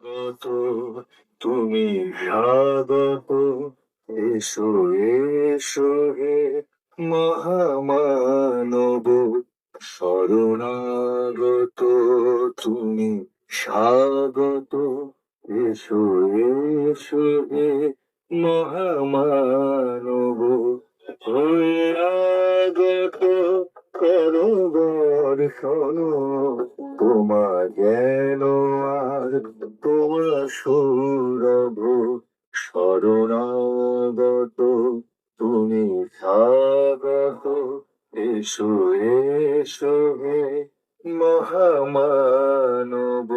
স্বাগত, তুমি স্বাগত, এসো এসো হে মহামানব শরণাগত, তুমি স্বাগত, এসো এসো হে মহামানব হয়ে আগত করো দর্শন, তোমার জ্ঞান আর তোমার সৌরভ শরণাগত, তুমি স্বাগত, এসো এসো হে মহামানব।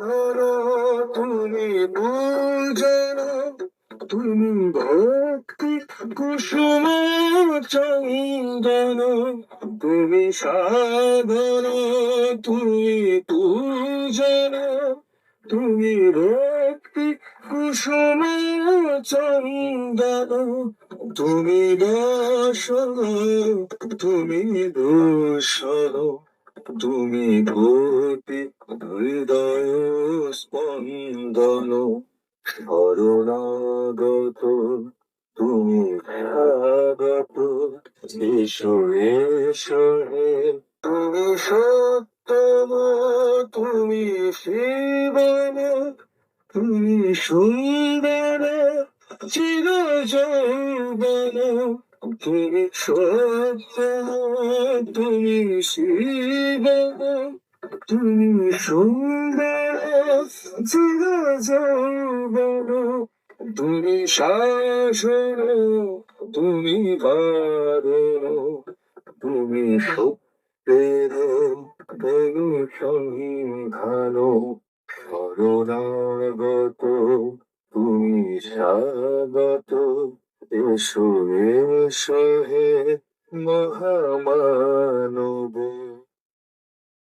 ধরো তুমি পূজন, তুমি ভক্তি কুসুম চন্দন, তুমি সাধন, তুমি পূজন, তুমি ভক্তি কুসুম চন্দন, তুমি দর্শন, তুমি দূষণ, তুমি গতি হৃদয় স্পন্দন শরণাগত, তুমি স্বাগত, এসো এসো হে তুমি সত্যম, তুমি শিবম, তুমি সুন্দর চির যৌবন, তুমি সত্যম, তুমি শিবম, তুমি সুন্দর চির যৌবন, তুমি শাসন, তুমি বারণ, তুমি সত্যের অনুসন্ধান শরণাগত, তুমি স্বাগত, এসো এসো হে মহামানব।